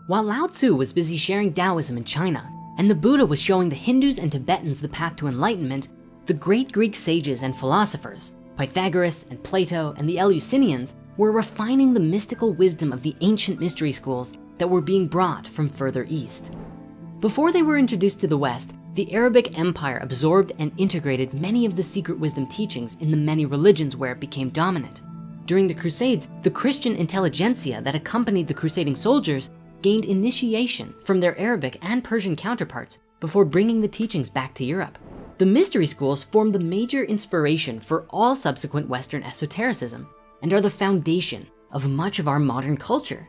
While Lao Tzu was busy sharing Taoism in China, and the Buddha was showing the Hindus and Tibetans the path to enlightenment, the great Greek sages and philosophers, Pythagoras and Plato and the Eleusinians, were refining the mystical wisdom of the ancient mystery schools that were being brought from further east. Before they were introduced to the West, the Arabic Empire absorbed and integrated many of the secret wisdom teachings in the many religions where it became dominant. During the Crusades, the Christian intelligentsia that accompanied the crusading soldiers gained initiation from their Arabic and Persian counterparts before bringing the teachings back to Europe. The mystery schools formed the major inspiration for all subsequent Western esotericism and are the foundation of much of our modern culture.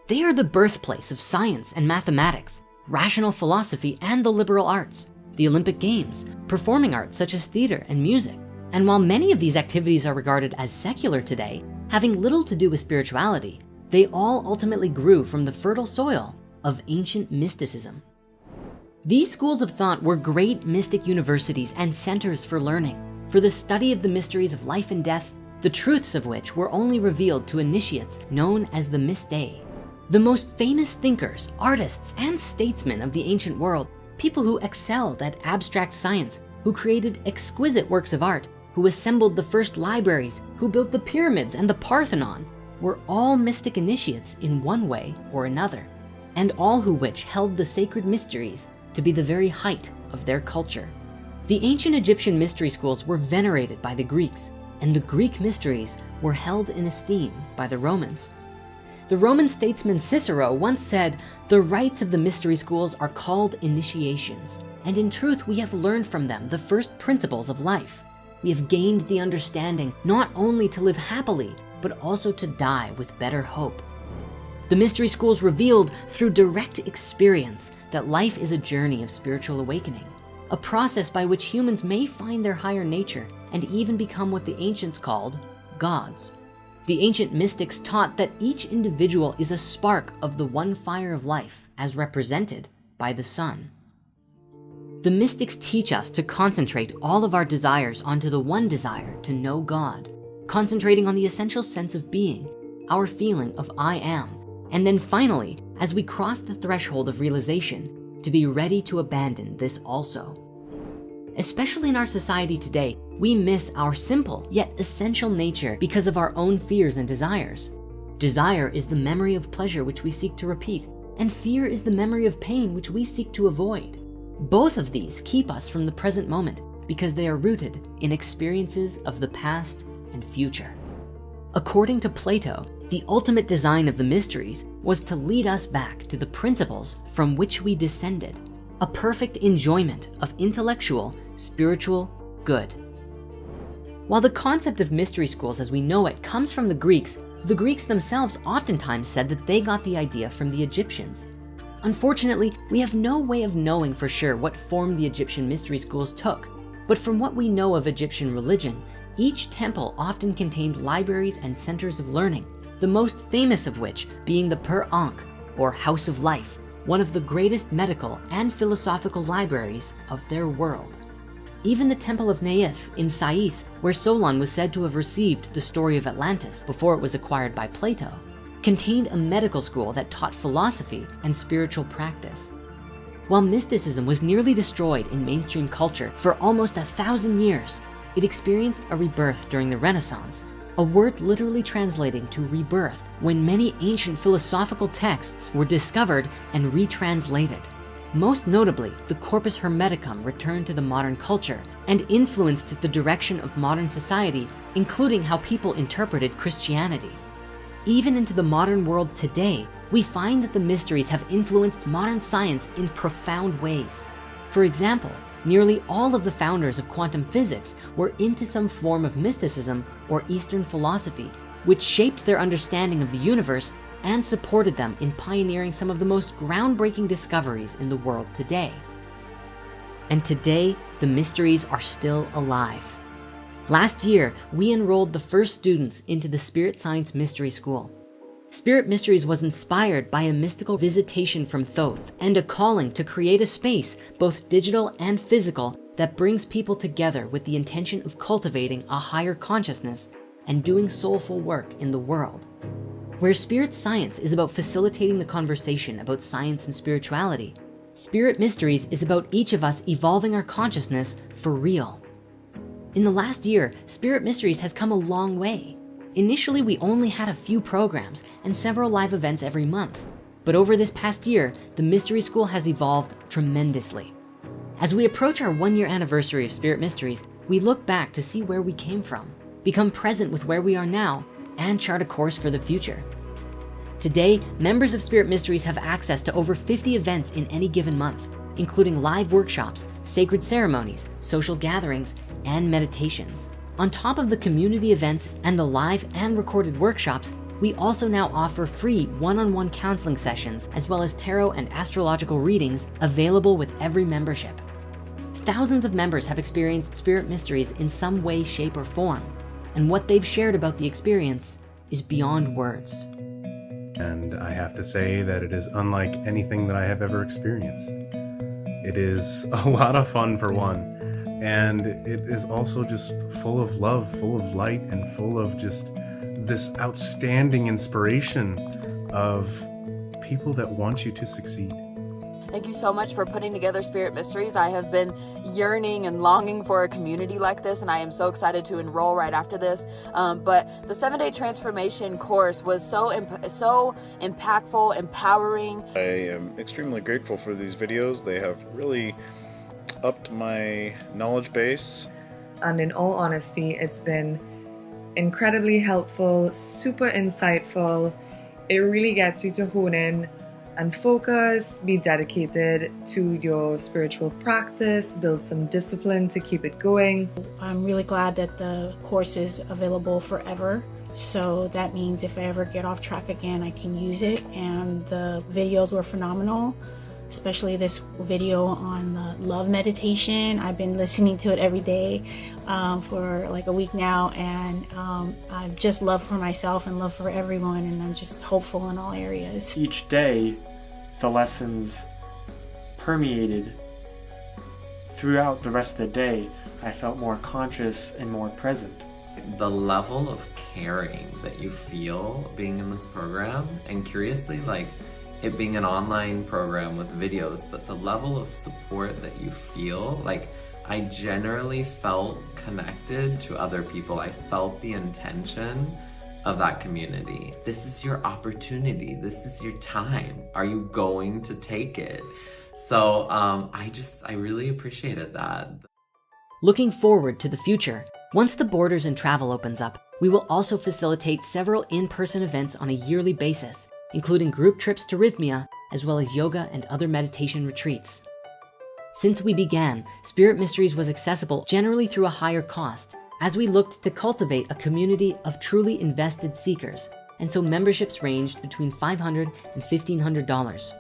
They are the birthplace of science and mathematics, rational philosophy, and the liberal arts, the Olympic Games, performing arts such as theater and music. And while many of these activities are regarded as secular today, having little to do with spirituality, they all ultimately grew from the fertile soil of ancient mysticism. These schools of thought were great mystic universities and centers for learning, for the study of the mysteries of life and death, the truths of which were only revealed to initiates known as the Mystae. The most famous thinkers, artists, and statesmen of the ancient world, people who excelled at abstract science, who created exquisite works of art, who assembled the first libraries, who built the pyramids and the Parthenon, were all mystic initiates in one way or another, and all who which held the sacred mysteries to be the very height of their culture. The ancient Egyptian mystery schools were venerated by the Greeks, and the Greek mysteries were held in esteem by the Romans. The Roman statesman Cicero once said, "The rites of the mystery schools are called initiations, and in truth we have learned from them the first principles of life. We have gained the understanding not only to live happily, but also to die with better hope." The mystery schools revealed through direct experience that life is a journey of spiritual awakening, a process by which humans may find their higher nature and even become what the ancients called gods. The ancient mystics taught that each individual is a spark of the one fire of life as represented by the sun. The mystics teach us to concentrate all of our desires onto the one desire to know God, concentrating on the essential sense of being, our feeling of I am, and then finally, as we cross the threshold of realization, to be ready to abandon this also. Especially in our society today, we miss our simple yet essential nature because of our own fears and desires. Desire is the memory of pleasure which we seek to repeat, and fear is the memory of pain which we seek to avoid. Both of these keep us from the present moment because they are rooted in experiences of the past and future. According to Plato, the ultimate design of the mysteries was to lead us back to the principles from which we descended, a perfect enjoyment of intellectual, spiritual good. While the concept of mystery schools as we know it comes from the Greeks themselves oftentimes said that they got the idea from the Egyptians. Unfortunately, we have no way of knowing for sure what form the Egyptian mystery schools took, but from what we know of Egyptian religion, each temple often contained libraries and centers of learning, the most famous of which being the Per-Ankh, or House of Life, one of the greatest medical and philosophical libraries of their world. Even the Temple of Neith in Sais, where Solon was said to have received the story of Atlantis before it was acquired by Plato, contained a medical school that taught philosophy and spiritual practice. While mysticism was nearly destroyed in mainstream culture for almost 1,000 years, it experienced a rebirth during the Renaissance, a word literally translating to rebirth, when many ancient philosophical texts were discovered and retranslated. Most notably, the Corpus Hermeticum returned to the modern culture and influenced the direction of modern society, including how people interpreted Christianity. Even into the modern world today, we find that the mysteries have influenced modern science in profound ways. For example, nearly all of the founders of quantum physics were into some form of mysticism or Eastern philosophy, which shaped their understanding of the universe and supported them in pioneering some of the most groundbreaking discoveries in the world today. And today, the mysteries are still alive. Last year, we enrolled the first students into the Spirit Science Mystery School. Spirit Mysteries was inspired by a mystical visitation from Thoth and a calling to create a space, both digital and physical, that brings people together with the intention of cultivating a higher consciousness and doing soulful work in the world. Where spirit science is about facilitating the conversation about science and spirituality, Spirit Mysteries is about each of us evolving our consciousness for real. In the last year, Spirit Mysteries has come a long way. Initially, we only had a few programs and several live events every month. But over this past year, the Mystery School has evolved tremendously. As we approach our 1-year anniversary of Spirit Mysteries, we look back to see where we came from, become present with where we are now, and chart a course for the future. Today, members of Spirit Mysteries have access to over 50 events in any given month, including live workshops, sacred ceremonies, social gatherings, and meditations. On top of the community events and the live and recorded workshops, we also now offer free one-on-one counseling sessions, as well as tarot and astrological readings available with every membership. Thousands of members have experienced Spirit Mysteries in some way, shape, or form, and what they've shared about the experience is beyond words. And I have to say that it is unlike anything that I have ever experienced. It is a lot of fun for one, and it is also just full of love, full of light, and full of just this outstanding inspiration of people that want you to succeed. Thank you so much for putting together Spirit Mysteries. I have been yearning and longing for a community like this, and I am so excited to enroll right after this. But the 7-day transformation course was so impactful, empowering. I am extremely grateful for these videos. They have really upped my knowledge base. And in all honesty, it's been incredibly helpful, super insightful. It really gets you to hone in and focus, be dedicated to your spiritual practice, build some discipline to keep it going. I'm really glad that the course is available forever. So that means if I ever get off track again, I can use it. And the videos were phenomenal, especially this video on the love meditation. I've been listening to it every day for like a week now, and I've just love for myself and love for everyone, and I'm just hopeful in all areas. Each day, the lessons permeated throughout the rest of the day. I felt more conscious and more present. The level of caring that you feel being in this program, and curiously, like, it being an online program with videos, but the level of support that you feel, like, I generally felt connected to other people. I felt the intention of that community. This is your opportunity. This is your time. Are you going to take it? So I really appreciated that. Looking forward to the future, once the borders and travel opens up, we will also facilitate several in-person events on a yearly basis, including group trips to Rhythmia, as well as yoga and other meditation retreats. Since we began, Spirit Mysteries was accessible generally through a higher cost, as we looked to cultivate a community of truly invested seekers, and so memberships ranged between $500 and $1,500.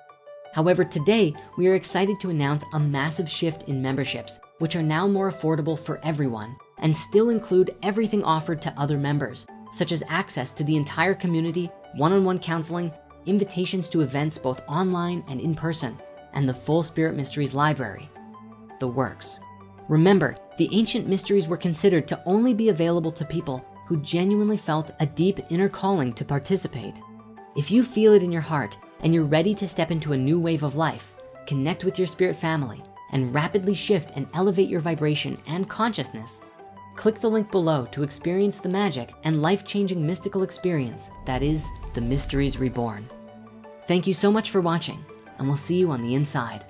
However, today, we are excited to announce a massive shift in memberships, which are now more affordable for everyone, and still include everything offered to other members, such as access to the entire community, one-on-one counseling, invitations to events both online and in person, and the full Spirit Mysteries library. The works. Remember, the ancient mysteries were considered to only be available to people who genuinely felt a deep inner calling to participate. If you feel it in your heart and you're ready to step into a new wave of life, connect with your spirit family, and rapidly shift and elevate your vibration and consciousness, click the link below to experience the magic and life-changing mystical experience that is the Mysteries Reborn. Thank you so much for watching, and we'll see you on the inside.